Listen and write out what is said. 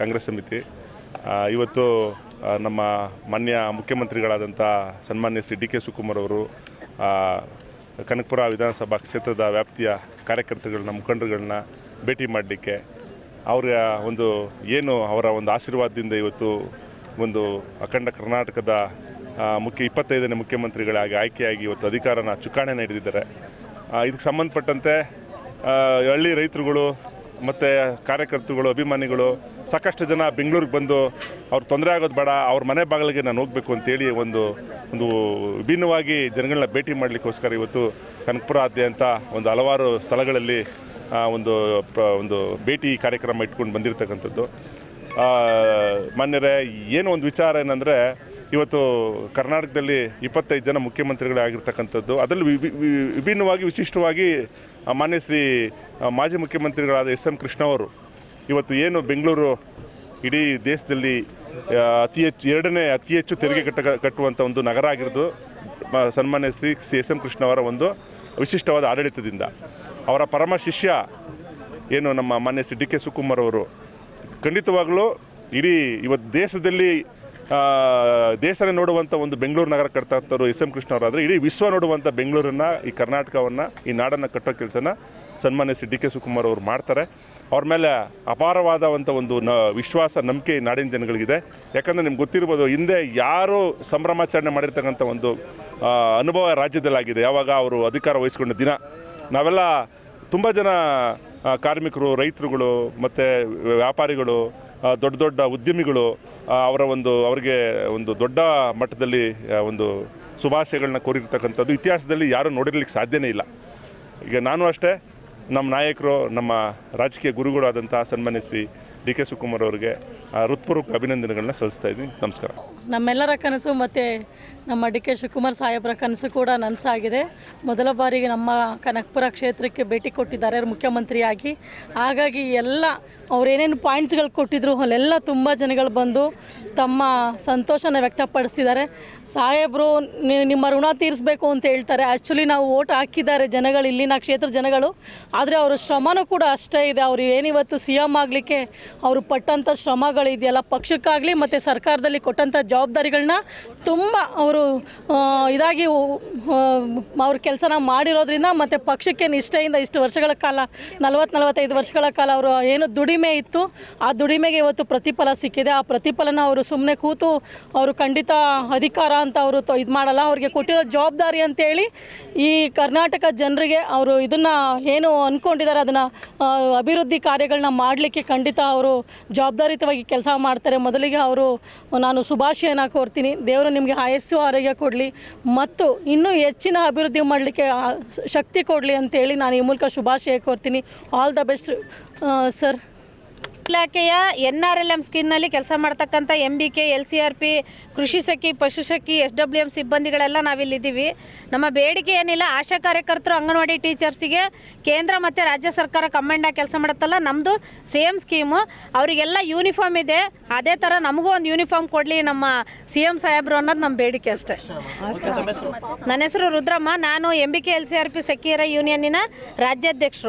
ಕಾಂಗ್ರೆಸ್ ಸಮಿತಿ ಇವತ್ತು ನಮ್ಮ ಮಾನ್ಯ ಮುಖ್ಯಮಂತ್ರಿಗಳಾದಂಥ ಸನ್ಮಾನ್ಯ ಶ್ರೀ ಡಿ ಕೆ ಶಿವಕುಮಾರ್ ಅವರು ಕನಕಪುರ ವಿಧಾನಸಭಾ ಕ್ಷೇತ್ರದ ವ್ಯಾಪ್ತಿಯ ಕಾರ್ಯಕರ್ತರುಗಳನ್ನ ಮುಖಂಡರುಗಳನ್ನ ಭೇಟಿ ಮಾಡಲಿಕ್ಕೆ ಅವರ ಒಂದು ಏನು ಅವರ ಒಂದು ಆಶೀರ್ವಾದದಿಂದ ಇವತ್ತು ಒಂದು ಅಖಂಡ ಕರ್ನಾಟಕದ 25ನೇ ಮುಖ್ಯಮಂತ್ರಿಗಳಾಗಿ ಆಯ್ಕೆಯಾಗಿ ಇವತ್ತು ಅಧಿಕಾರನ ಚುಕ್ಕಾಣಿಯನ್ನು ಹಿಡಿದಿದ್ದಾರೆ. ಇದಕ್ಕೆ ಸಂಬಂಧಪಟ್ಟಂತೆ ಹಳ್ಳಿ ರೈತರುಗಳು ಮತ್ತು ಕಾರ್ಯಕರ್ತರುಗಳು ಅಭಿಮಾನಿಗಳು ಸಾಕಷ್ಟು ಜನ ಬೆಂಗಳೂರಿಗೆ ಬಂದು ಅವ್ರು ತೊಂದರೆ ಆಗೋದು ಬೇಡ, ಅವ್ರ ಮನೆ ಬಾಗಿಲಿಗೆ ನಾನು ಹೋಗಬೇಕು ಅಂತೇಳಿ ಒಂದು ವಿಭಿನ್ನವಾಗಿ ಜನಗಳನ್ನ ಭೇಟಿ ಮಾಡಲಿಕ್ಕೋಸ್ಕರ ಇವತ್ತು ಕನಕಪುರಾದ್ಯಂತ ಒಂದು ಹಲವಾರು ಸ್ಥಳಗಳಲ್ಲಿ ಒಂದು ಭೇಟಿ ಕಾರ್ಯಕ್ರಮ ಇಟ್ಕೊಂಡು ಬಂದಿರತಕ್ಕಂಥದ್ದು. ಮಾನ್ಯರೇ, ಏನೋ ಒಂದು ವಿಚಾರ ಏನಂದರೆ ಇವತ್ತು ಕರ್ನಾಟಕದಲ್ಲಿ 25 ಜನ ಮುಖ್ಯಮಂತ್ರಿಗಳಾಗಿರ್ತಕ್ಕಂಥದ್ದು, ಅದರಲ್ಲಿ ವಿಭಿನ್ನವಾಗಿ ವಿಶಿಷ್ಟವಾಗಿ ಮಾನ್ಯ ಶ್ರೀ ಮಾಜಿ ಮುಖ್ಯಮಂತ್ರಿಗಳಾದ ಎಸ್.ಎಂ. ಕೃಷ್ಣ ಅವರು ಇವತ್ತು ಏನು ಬೆಂಗಳೂರು ಇಡೀ ದೇಶದಲ್ಲಿ ಎರಡನೇ ಅತಿ ಹೆಚ್ಚು ತೆರಿಗೆ ಕಟ್ಟುವಂಥ ಒಂದು ನಗರ ಆಗಿರೋದು ಸನ್ಮಾನ್ಯ ಶ್ರೀ ಎಸ್.ಎಂ. ಕೃಷ್ಣ ಅವರ ಒಂದು ವಿಶಿಷ್ಟವಾದ ಆಡಳಿತದಿಂದ. ಅವರ ಪರಮ ಶಿಷ್ಯ ಏನು ನಮ್ಮ ಮಾನ್ಯ ಶ್ರೀ ಡಿ ಕೆ ಶಿವಕುಮಾರ್ ಅವರು ಖಂಡಿತವಾಗಲೂ ಇಡೀ ಇವತ್ತು ದೇಶನೇ ನೋಡುವಂಥ ಒಂದು ಬೆಂಗಳೂರು ನಗರ ಕಟ್ತಂಥವ್ರು ಎಸ್.ಎಂ. ಕೃಷ್ಣ ಅವರಾದರೆ ಇಡೀ ವಿಶ್ವ ನೋಡುವಂಥ ಬೆಂಗಳೂರನ್ನು, ಈ ಕರ್ನಾಟಕವನ್ನು, ಈ ನಾಡನ್ನು ಕಟ್ಟೋ ಕೆಲಸನ ಸನ್ಮಾನ್ಯ ಶ್ರೀ ಡಿ ಕೆ ಶಿವಕುಮಾರ್ ಅವರು ಮಾಡ್ತಾರೆ. ಅವ್ರ ಮೇಲೆ ಅಪಾರವಾದಂಥ ಒಂದು ವಿಶ್ವಾಸ, ನಂಬಿಕೆ ನಾಡಿನ ಜನಗಳಿಗಿದೆ. ಯಾಕಂದರೆ ನಿಮ್ಗೆ ಗೊತ್ತಿರ್ಬೋದು, ಹಿಂದೆ ಯಾರು ಸಂಭ್ರಮಾಚರಣೆ ಮಾಡಿರ್ತಕ್ಕಂಥ ಒಂದು ಅನುಭವ ರಾಜ್ಯದಲ್ಲಾಗಿದೆ. ಯಾವಾಗ ಅವರು ಅಧಿಕಾರ ವಹಿಸ್ಕೊಂಡ ದಿನ ನಾವೆಲ್ಲ ತುಂಬ ಜನ ಕಾರ್ಮಿಕರು, ರೈತರುಗಳು ಮತ್ತು ವ್ಯಾಪಾರಿಗಳು, ದೊಡ್ಡ ದೊಡ್ಡ ಉದ್ಯಮಿಗಳು ಅವರಿಗೆ ಒಂದು ದೊಡ್ಡ ಮಟ್ಟದಲ್ಲಿ ಒಂದು ಶುಭಾಶಯಗಳನ್ನ ಕೋರಿರ್ತಕ್ಕಂಥದ್ದು ಇತಿಹಾಸದಲ್ಲಿ ಯಾರೂ ನೋಡಿರ್ಲಿಕ್ಕೆ ಸಾಧ್ಯನೇ ಇಲ್ಲ. ಈಗ ನಾನು ಅಷ್ಟೇ, ನಮ್ಮ ನಾಯಕರು, ನಮ್ಮ ರಾಜಕೀಯ ಗುರುಗಳು ಆದಂಥ ಸನ್ಮಾನ್ಯ ಶ್ರೀ ಡಿ ಕೆ ಶಿವಕುಮಾರ್ ಅವರಿಗೆ ಹೃತ್ಪೂರ್ವಕ ಅಭಿನಂದನೆಗಳನ್ನ ಸಲ್ಲಿಸ್ತಾ ಇದ್ದೀನಿ. ನಮಸ್ಕಾರ. ನಮ್ಮೆಲ್ಲರ ಕನಸು ಮತ್ತು ನಮ್ಮ ಡಿ ಕೆ ಶಿವಕುಮಾರ್ ಸಾಹೇಬರ ಕನಸು ಕೂಡ ನನಸಾಗಿದೆ. ಮೊದಲ ಬಾರಿಗೆ ನಮ್ಮ ಕನಕಪುರ ಕ್ಷೇತ್ರಕ್ಕೆ ಭೇಟಿ ಕೊಟ್ಟಿದ್ದಾರೆ ಮುಖ್ಯಮಂತ್ರಿಯಾಗಿ. ಹಾಗಾಗಿ ಎಲ್ಲ ಅವರೇನೇನು ಪಾಯಿಂಟ್ಸ್ಗಳು ಕೊಟ್ಟಿದ್ರು ಅಲ್ಲೆಲ್ಲ ತುಂಬ ಜನಗಳು ಬಂದು ತಮ್ಮ ಸಂತೋಷನ ವ್ಯಕ್ತಪಡಿಸ್ತಿದ್ದಾರೆ. ಸಾಹೇಬರು ನಿಮ್ಮ ಋಣ ತೀರಿಸಬೇಕು ಅಂತ ಹೇಳ್ತಾರೆ. ಆ್ಯಕ್ಚುಲಿ ನಾವು ಓಟ್ ಹಾಕಿದ್ದಾರೆ ಜನಗಳು, ಇಲ್ಲಿನ ಕ್ಷೇತ್ರ ಜನಗಳು. ಆದರೆ ಅವರ ಶ್ರಮನೂ ಕೂಡ ಅಷ್ಟೇ ಇದೆ. ಅವರು ಏನಿವತ್ತು CM ಆಗಲಿಕ್ಕೆ ಅವರು ಪಟ್ಟಂಥ ಶ್ರಮಗಳಿದೆಯಲ್ಲ, ಪಕ್ಷಕ್ಕಾಗಲಿ ಮತ್ತು ಸರ್ಕಾರದಲ್ಲಿ ಕೊಟ್ಟಂಥ ಜವಾಬ್ದಾರಿಗಳನ್ನ ತುಂಬ ಅವರು ಇದಾಗಿ ಅವ್ರ ಕೆಲಸನ ಮಾಡಿರೋದ್ರಿಂದ ಮತ್ತು ಪಕ್ಷಕ್ಕೆ ನಿಷ್ಠೆಯಿಂದ ಇಷ್ಟು ವರ್ಷಗಳ ಕಾಲ 40-45 ವರ್ಷಗಳ ಕಾಲ ಅವರು ಏನು ದುಡಿಮೆ ಇತ್ತು, ಆ ದುಡಿಮೆಗೆ ಇವತ್ತು ಪ್ರತಿಫಲ ಸಿಕ್ಕಿದೆ. ಆ ಪ್ರತಿಫಲನ ಅವರು ಸುಮ್ಮನೆ ಕೂತು ಅವರು ಖಂಡಿತ ಅಧಿಕಾರ ಅಂತ ಅವರು ಇದು ಮಾಡಲ್ಲ. ಅವ್ರಿಗೆ ಕೊಟ್ಟಿರೋ ಜವಾಬ್ದಾರಿ ಅಂತೇಳಿ ಈ ಕರ್ನಾಟಕ ಜನರಿಗೆ ಅವರು ಇದನ್ನು ಏನು ಅಂದ್ಕೊಂಡಿದ್ದಾರೆ ಅದನ್ನು ಅಭಿವೃದ್ಧಿ ಕಾರ್ಯಗಳನ್ನ ಮಾಡಲಿಕ್ಕೆ ಖಂಡಿತ ಅವರು ಜವಾಬ್ದಾರಿತವಾಗಿ ಕೆಲಸ ಮಾಡ್ತಾರೆ. ಮೊದಲಿಗೆ ನಾನು ಶುಭಾಶಯನ ಕೋರ್ತೀನಿ. ದೇವರು ನಿಮಗೆ ಆಯಸ್ಸು ಆರೋಗ್ಯ ಕೊಡಲಿ ಮತ್ತು ಇನ್ನೂ ಹೆಚ್ಚಿನ ಅಭಿವೃದ್ಧಿ ಮಾಡಲಿಕ್ಕೆ ಶಕ್ತಿ ಕೊಡಲಿ ಅಂತೇಳಿ ನಾನು ಈ ಮೂಲಕ ಶುಭಾಶಯ ಕೋರ್ತೀನಿ. All the best sir. ಇಲಾಖೆಯ NRLM ಸ್ಕೀಮ್ನಲ್ಲಿ ಕೆಲಸ ಮಾಡ್ತಕ್ಕಂಥ MBK, LCRP, ಕೃಷಿ ಸಖಿ, ಪಶು ಸಖಿ, SWM ಸಿಬ್ಬಂದಿಗಳೆಲ್ಲ ನಾವಿಲ್ಲಿದ್ದೀವಿ. ನಮ್ಮ ಬೇಡಿಕೆ ಏನಿಲ್ಲ, ಆಶಾ ಕಾರ್ಯಕರ್ತರು, ಅಂಗನವಾಡಿ ಟೀಚರ್ಸಿಗೆ ಕೇಂದ್ರ ಮತ್ತು ರಾಜ್ಯ ಸರ್ಕಾರ ಕಮಾಂಡಾಗಿ ಕೆಲಸ ಮಾಡುತ್ತಲ್ಲ, ನಮ್ಮದು ಸೇಮ್ ಸ್ಕೀಮು. ಅವರಿಗೆಲ್ಲ ಯೂನಿಫಾರ್ಮ್ ಇದೆ, ಅದೇ ಥರ ನಮಗೂ ಒಂದು ಯೂನಿಫಾರ್ಮ್ ಕೊಡಲಿ ನಮ್ಮ CM ಸಾಹೇಬರು ಅನ್ನೋದು ನಮ್ಮ ಬೇಡಿಕೆ ಅಷ್ಟೇ. ನನ್ನ ಹೆಸರು ರುದ್ರಮ್ಮ. ನಾನು MBK, LCRP ಸಖಿಯರ ಯೂನಿಯನ್ನಿನ ರಾಜ್ಯಾಧ್ಯಕ್ಷರು.